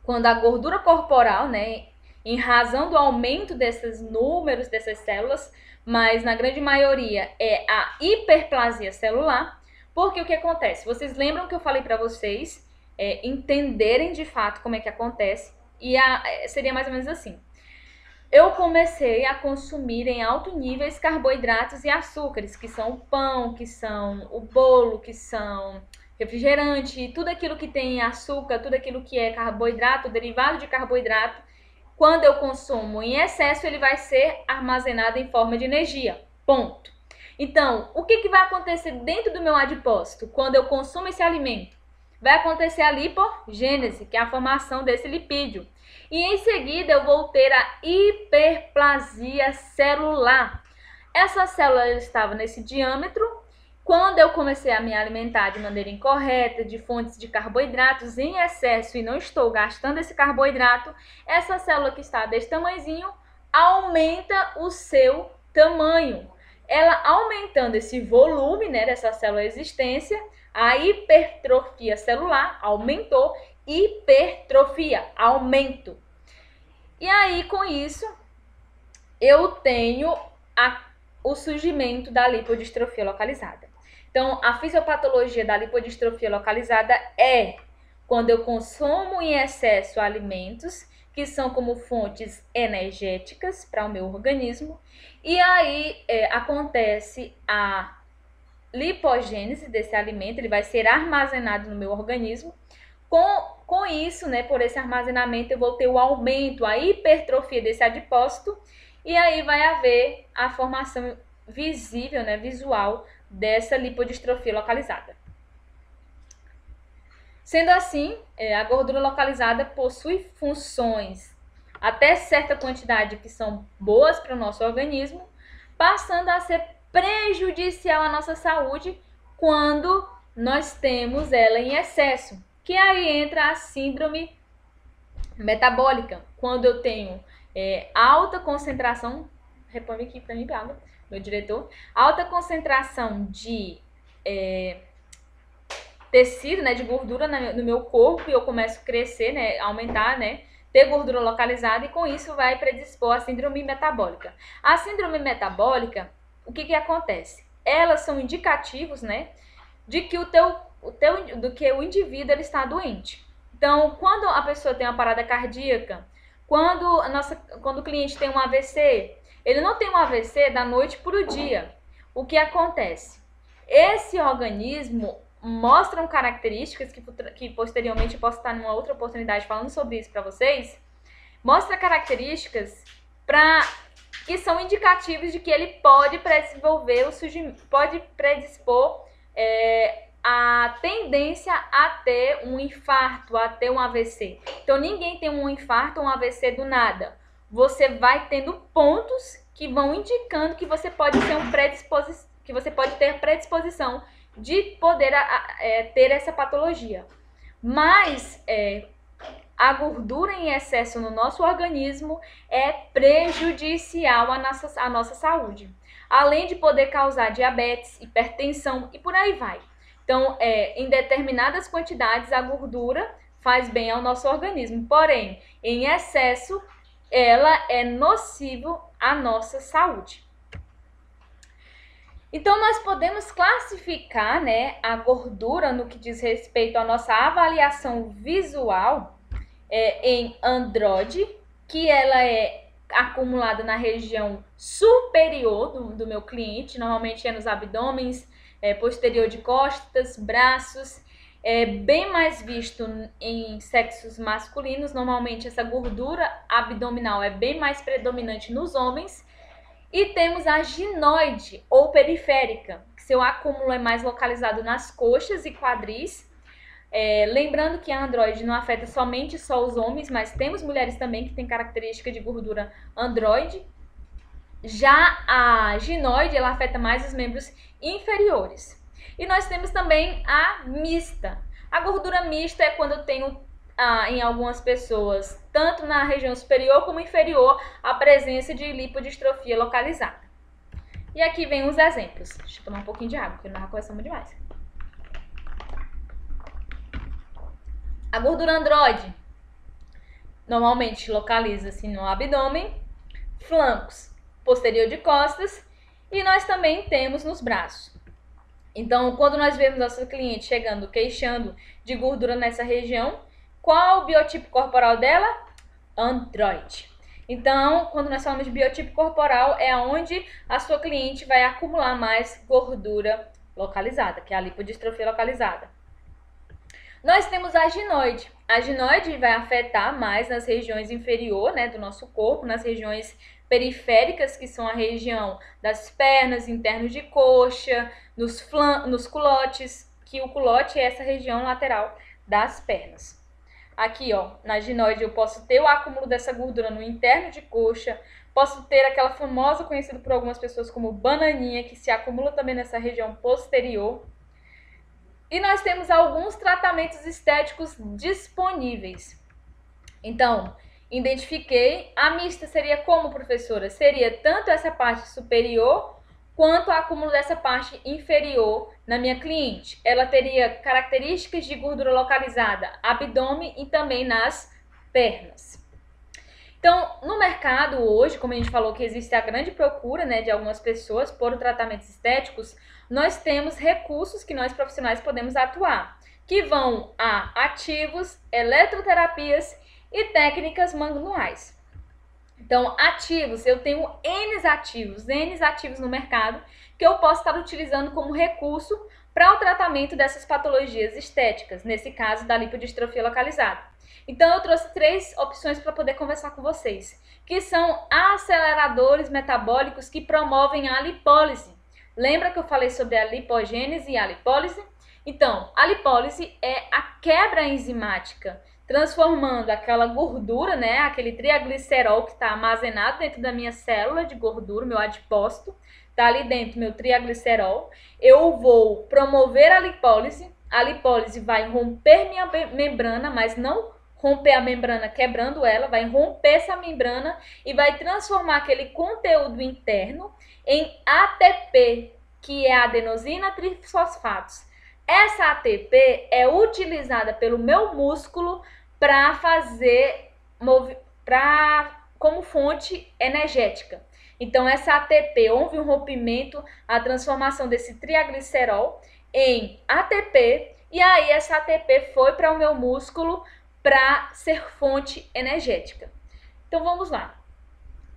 quando a gordura corporal, né, em razão do aumento desses números dessas células, mas na grande maioria é a hiperplasia celular, porque o que acontece? Vocês lembram que eu falei para vocês entenderem de fato como é que acontece? E seria mais ou menos assim. Eu comecei a consumir em alto nível carboidratos e açúcares, que são o pão, que são o bolo, que são refrigerante, tudo aquilo que tem açúcar, tudo aquilo que é carboidrato, derivado de carboidrato. Quando eu consumo em excesso, ele vai ser armazenado em forma de energia. Ponto. Então, o que vai acontecer dentro do meu adipócito quando eu consumo esse alimento? Vai acontecer a lipogênese, que é a formação desse lipídio. E em seguida eu vou ter a hiperplasia celular. Essa célula estava nesse diâmetro. Quando eu comecei a me alimentar de maneira incorreta, de fontes de carboidratos em excesso e não estou gastando esse carboidrato, essa célula que está desse tamanhozinho aumenta o seu tamanho. Ela aumentando esse volume, né, dessa célula existência, a hipertrofia celular aumentou, hipertrofia, aumento. E aí, com isso, eu tenho o surgimento da lipodistrofia localizada. Então, a fisiopatologia da lipodistrofia localizada é quando eu consumo em excesso alimentos que são como fontes energéticas para o meu organismo, e aí acontece a lipogênese desse alimento, ele vai ser armazenado no meu organismo. Com isso, né, por esse armazenamento, eu vou ter o aumento, a hipertrofia desse adipócito, e aí vai haver a formação visível, né, visual, dessa lipodistrofia localizada. Sendo assim, a gordura localizada possui funções até certa quantidade que são boas para o nosso organismo, passando a ser prejudicial à nossa saúde quando nós temos ela em excesso, que aí entra a síndrome metabólica, quando eu tenho alta concentração, repõe aqui para mim, água, meu diretor, alta concentração de tecido, né, de gordura no meu corpo, e eu começo a crescer, né, aumentar, né, ter gordura localizada, e com isso vai predispor a síndrome metabólica. A síndrome metabólica, o que acontece? Elas são indicativos, né, de que do que o indivíduo ele está doente. Então, quando a pessoa tem uma parada cardíaca, quando o cliente tem um AVC, ele não tem um AVC da noite para o dia. O que acontece? Esse organismo mostram características que posteriormente eu posso estar numa outra oportunidade falando sobre isso para vocês. Mostra características que são indicativos de que ele pode predispor a tendência a ter um infarto, a ter um AVC. Então, ninguém tem um infarto ou um AVC do nada. Você vai tendo pontos que vão indicando que você pode ter predisposição de poder ter essa patologia. Mas a gordura em excesso no nosso organismo é prejudicial à nossa saúde. Além de poder causar diabetes, hipertensão e por aí vai. Então, em determinadas quantidades, a gordura faz bem ao nosso organismo. Porém, em excesso, ela é nociva à nossa saúde. Então, nós podemos classificar, né, a gordura no que diz respeito à nossa avaliação visual em androide, que ela é acumulada na região superior do meu cliente, normalmente é nos abdômenes, posterior de costas, braços, bem mais visto em sexos masculinos. Normalmente essa gordura abdominal é bem mais predominante nos homens. E temos a ginoide ou periférica, que seu acúmulo é mais localizado nas coxas e quadris. Lembrando que a androide não afeta somente só os homens, mas temos mulheres também que têm característica de gordura androide. Já a ginoide, ela afeta mais os membros inferiores. E nós temos também a mista. A gordura mista é quando eu tenho em algumas pessoas, tanto na região superior como inferior, a presença de lipodistrofia localizada. E aqui vem uns exemplos. Deixa eu tomar um pouquinho de água, porque nós já conversamos demais. A gordura androide normalmente localiza-se no abdômen, flancos, posterior de costas, e nós também temos nos braços. Então, quando nós vemos nosso cliente chegando, queixando de gordura nessa região, qual o biotipo corporal dela? Androide. Então, quando nós falamos de biotipo corporal, é onde a sua cliente vai acumular mais gordura localizada, que é a lipodistrofia localizada. Nós temos a ginoide. A ginoide vai afetar mais nas regiões inferiores, né, do nosso corpo, nas regiões periféricas, que são a região das pernas, internos de coxa, nos culotes, que o culote é essa região lateral das pernas. Aqui, ó, na ginoide eu posso ter o acúmulo dessa gordura no interno de coxa, posso ter aquela famosa, conhecida por algumas pessoas como bananinha, que se acumula também nessa região posterior. E nós temos alguns tratamentos estéticos disponíveis. Então, identifiquei, a mista seria como, professora? Seria tanto essa parte superior quanto o acúmulo dessa parte inferior na minha cliente. Ela teria características de gordura localizada, abdômen e também nas pernas. Então, no mercado hoje, como a gente falou que existe a grande procura, né, de algumas pessoas por tratamentos estéticos, nós temos recursos que nós profissionais podemos atuar, que vão a ativos, eletroterapias e técnicas manuais. Então, ativos, eu tenho N ativos no mercado que eu posso estar utilizando como recurso para o tratamento dessas patologias estéticas, nesse caso da lipodistrofia localizada. Então, eu trouxe 3 opções para poder conversar com vocês, que são aceleradores metabólicos que promovem a lipólise. Lembra que eu falei sobre a lipogênese e a lipólise? Então, a lipólise é a quebra enzimática, transformando aquela gordura, né, aquele triglicerol que está armazenado dentro da minha célula de gordura, meu adipócito, está ali dentro, meu triglicerol. Eu vou promover a lipólise vai romper minha membrana, mas não romper a membrana quebrando ela, vai romper essa membrana e vai transformar aquele conteúdo interno em ATP, que é adenosina trifosfatos. Essa ATP é utilizada pelo meu músculo como fonte energética. Então, essa ATP, houve um rompimento, a transformação desse triglicerol em ATP, e aí essa ATP foi para o meu músculo para ser fonte energética. Então vamos lá.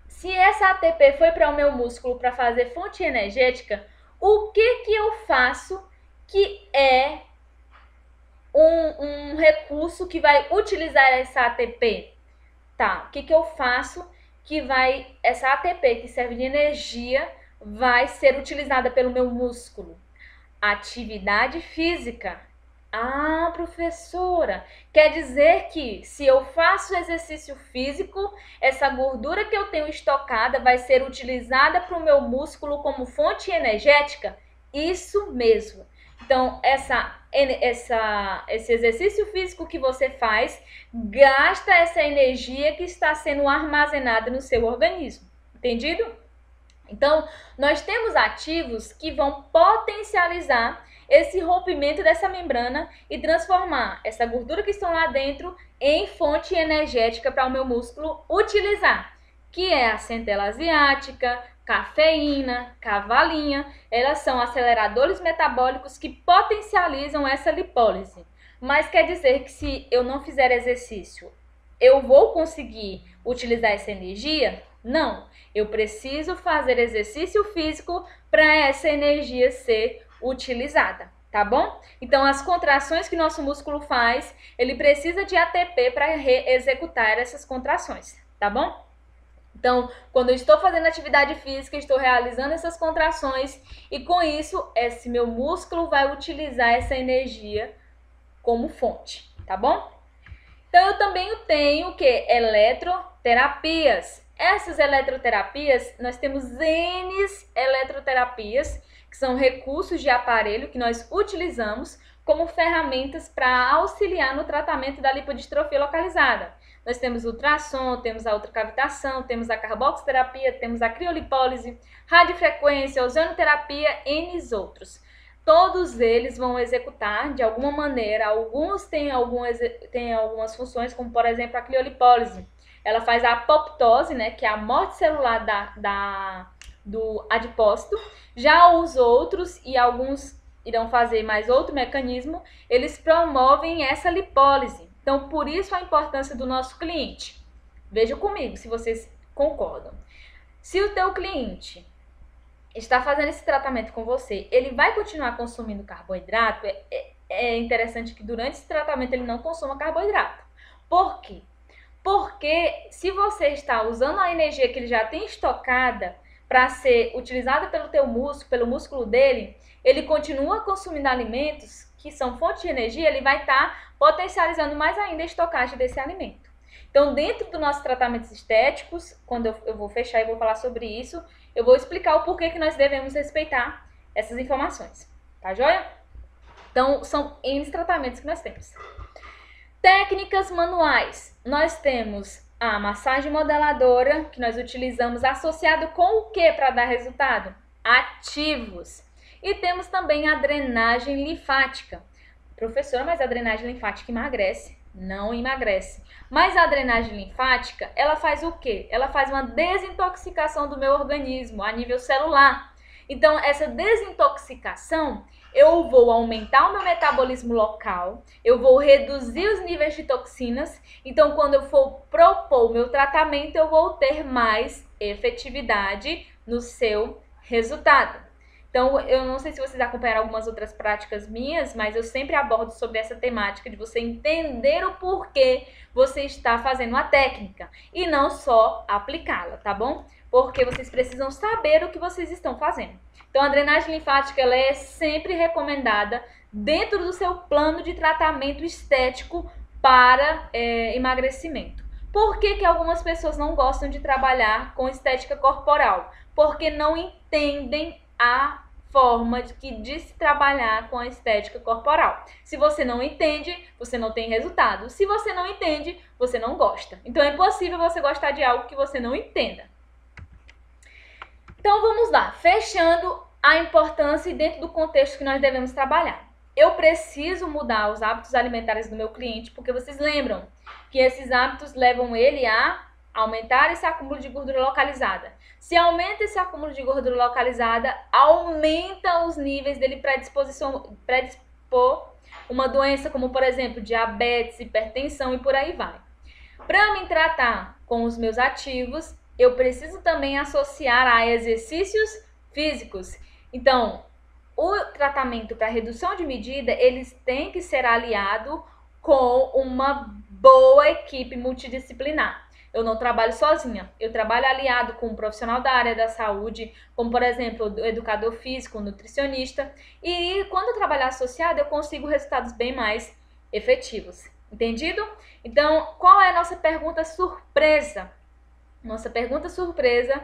Se essa ATP foi para o meu músculo para fazer fonte energética, o que eu faço que é um recurso que vai utilizar essa ATP? Tá, o que eu faço que essa ATP que serve de energia vai ser utilizada pelo meu músculo? Atividade física. Ah, professora, quer dizer que se eu faço exercício físico, essa gordura que eu tenho estocada vai ser utilizada para o meu músculo como fonte energética? Isso mesmo. Então, esse exercício físico que você faz gasta essa energia que está sendo armazenada no seu organismo. Entendido? Então, nós temos ativos que vão potencializar esse rompimento dessa membrana e transformar essa gordura que estão lá dentro em fonte energética para o meu músculo utilizar, que é a centela asiática, cafeína, cavalinha. Elas são aceleradores metabólicos que potencializam essa lipólise. Mas quer dizer que se eu não fizer exercício, eu vou conseguir utilizar essa energia? Não, eu preciso fazer exercício físico para essa energia ser utilizada, tá bom? Então, as contrações que nosso músculo faz, ele precisa de ATP para executar essas contrações, tá bom? Então, quando eu estou fazendo atividade física, estou realizando essas contrações e com isso, esse meu músculo vai utilizar essa energia como fonte, tá bom? Então, eu também tenho o que? Eletroterapias. Essas eletroterapias, nós temos N eletroterapias, que são recursos de aparelho que nós utilizamos como ferramentas para auxiliar no tratamento da lipodistrofia localizada. Nós temos ultrassom, temos a ultracavitação, temos a carboxiterapia, temos a criolipólise, radiofrequência, ozonoterapia, N outros. Todos eles vão executar de alguma maneira, alguns têm algumas funções, como por exemplo a criolipólise. Ela faz a apoptose, né, que é a morte celular do adipócito. Já os outros, e alguns irão fazer mais outro mecanismo, eles promovem essa lipólise. Então, por isso a importância do nosso cliente. Veja comigo se vocês concordam. Se o teu cliente está fazendo esse tratamento com você, ele vai continuar consumindo carboidrato? É interessante que durante esse tratamento ele não consuma carboidrato. Por quê? Porque se você está usando a energia que ele já tem estocada para ser utilizada pelo teu músculo, pelo músculo dele, ele continua consumindo alimentos que são fonte de energia, ele vai estar potencializando mais ainda a estocagem desse alimento. Então, dentro dos nossos tratamentos estéticos, quando eu vou fechar e vou falar sobre isso, eu vou explicar o porquê que nós devemos respeitar essas informações. Tá joia? Então, são N tratamentos que nós temos. Técnicas manuais. Nós temos a massagem modeladora, que nós utilizamos associado com o que para dar resultado? Ativos. E temos também a drenagem linfática. Professora, mas a drenagem linfática emagrece? Não emagrece. Mas a drenagem linfática, ela faz o quê? Ela faz uma desintoxicação do meu organismo a nível celular. Então, essa desintoxicação, eu vou aumentar o meu metabolismo local, eu vou reduzir os níveis de toxinas. Então, quando eu for propor o meu tratamento, eu vou ter mais efetividade no seu resultado. Então, eu não sei se vocês acompanharam algumas outras práticas minhas, mas eu sempre abordo sobre essa temática de você entender o porquê você está fazendo a técnica e não só aplicá-la, tá bom? Porque vocês precisam saber o que vocês estão fazendo. Então, a drenagem linfática ela é sempre recomendada dentro do seu plano de tratamento estético para emagrecimento. Por que que algumas pessoas não gostam de trabalhar com estética corporal? Porque não entendem a forma de se trabalhar com a estética corporal. Se você não entende, você não tem resultado. Se você não entende, você não gosta. Então é impossível você gostar de algo que você não entenda. Então vamos lá, fechando a importância e dentro do contexto que nós devemos trabalhar. Eu preciso mudar os hábitos alimentares do meu cliente, porque vocês lembram que esses hábitos levam ele a aumentar esse acúmulo de gordura localizada. Se aumenta esse acúmulo de gordura localizada, aumenta os níveis dele predispor uma doença como, por exemplo, diabetes, hipertensão e por aí vai. Para me tratar com os meus ativos, eu preciso também associar a exercícios físicos. Então, o tratamento para redução de medida, eles têm que ser aliado com uma boa equipe multidisciplinar. Eu não trabalho sozinha, eu trabalho aliado com um profissional da área da saúde, como por exemplo, o educador físico, o nutricionista, e quando eu trabalhar associado, eu consigo resultados bem mais efetivos. Entendido? Então, qual é a nossa pergunta surpresa? Nossa pergunta surpresa,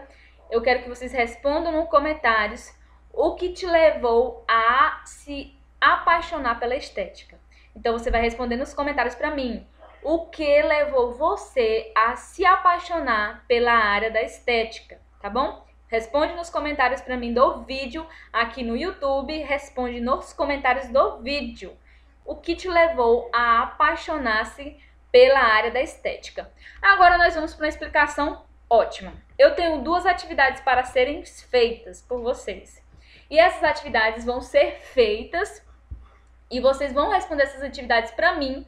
eu quero que vocês respondam nos comentários o que te levou a se apaixonar pela estética. Então, você vai responder nos comentários para mim. O que levou você a se apaixonar pela área da estética, tá bom? Responde nos comentários para mim do vídeo aqui no YouTube, responde nos comentários do vídeo. O que te levou a apaixonar-se pela área da estética. Agora nós vamos para uma explicação ótima. Eu tenho 2 atividades para serem feitas por vocês. E essas atividades vão ser feitas e vocês vão responder essas atividades para mim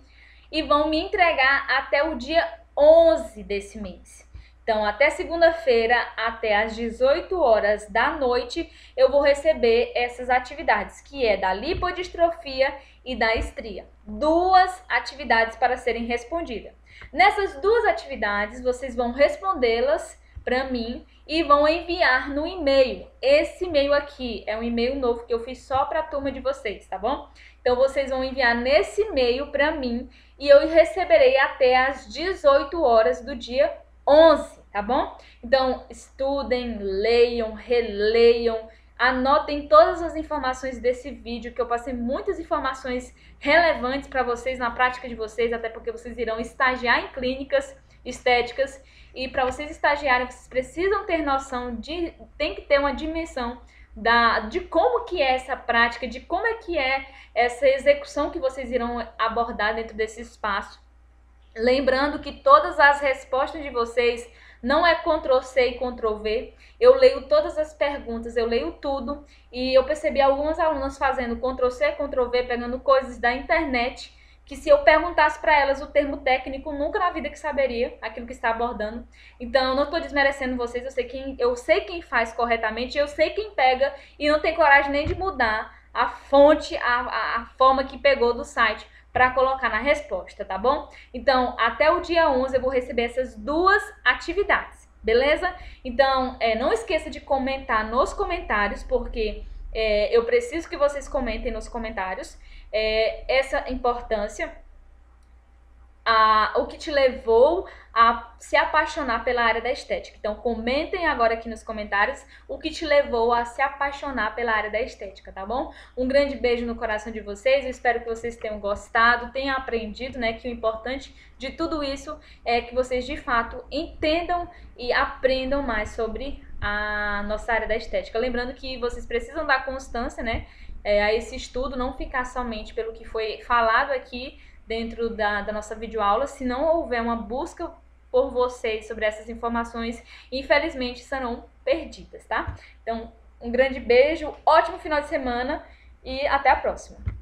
e vão me entregar até o dia 11 desse mês. Então, até segunda-feira, até às 18 horas da noite, eu vou receber essas atividades, que é da lipodistrofia e da estria. 2 atividades para serem respondidas. Nessas 2 atividades, vocês vão respondê-las para mim e vão enviar no e-mail. Esse e-mail aqui é um e-mail novo que eu fiz só para a turma de vocês, tá bom? Então, vocês vão enviar nesse e-mail para mim e eu receberei até às 18 horas do dia 11, tá bom? Então, estudem, leiam, releiam, anotem todas as informações desse vídeo, que eu passei muitas informações relevantes para vocês na prática de vocês, até porque vocês irão estagiar em clínicas estéticas e para vocês estagiarem, vocês precisam ter noção tem que ter uma dimensão de como que é essa prática, de como é que é essa execução que vocês irão abordar dentro desse espaço. Lembrando que todas as respostas de vocês não é Ctrl+C e Ctrl+V. Eu leio todas as perguntas, eu leio tudo e eu percebi algumas alunas fazendo Ctrl+C, Ctrl+V, pegando coisas da internet, que se eu perguntasse para elas o termo técnico, nunca na vida que saberia aquilo que está abordando. Então, eu não estou desmerecendo vocês, eu sei quem faz corretamente, eu sei quem pega e não tem coragem nem de mudar a fonte, a forma que pegou do site para colocar na resposta, tá bom? Então, até o dia 11 eu vou receber essas 2 atividades, beleza? Então, não esqueça de comentar nos comentários, porque eu preciso que vocês comentem nos comentários essa importância, o que te levou a se apaixonar pela área da estética. Então, comentem agora aqui nos comentários o que te levou a se apaixonar pela área da estética, tá bom? Um grande beijo no coração de vocês, eu espero que vocês tenham gostado, tenham aprendido, né, que o importante de tudo isso é que vocês, de fato, entendam e aprendam mais sobre a nossa área da estética. Lembrando que vocês precisam dar constância, né, a esse estudo, não ficar somente pelo que foi falado aqui dentro da nossa videoaula. Se não houver uma busca por vocês sobre essas informações, infelizmente serão perdidas, tá? Então, um grande beijo, ótimo final de semana e até a próxima!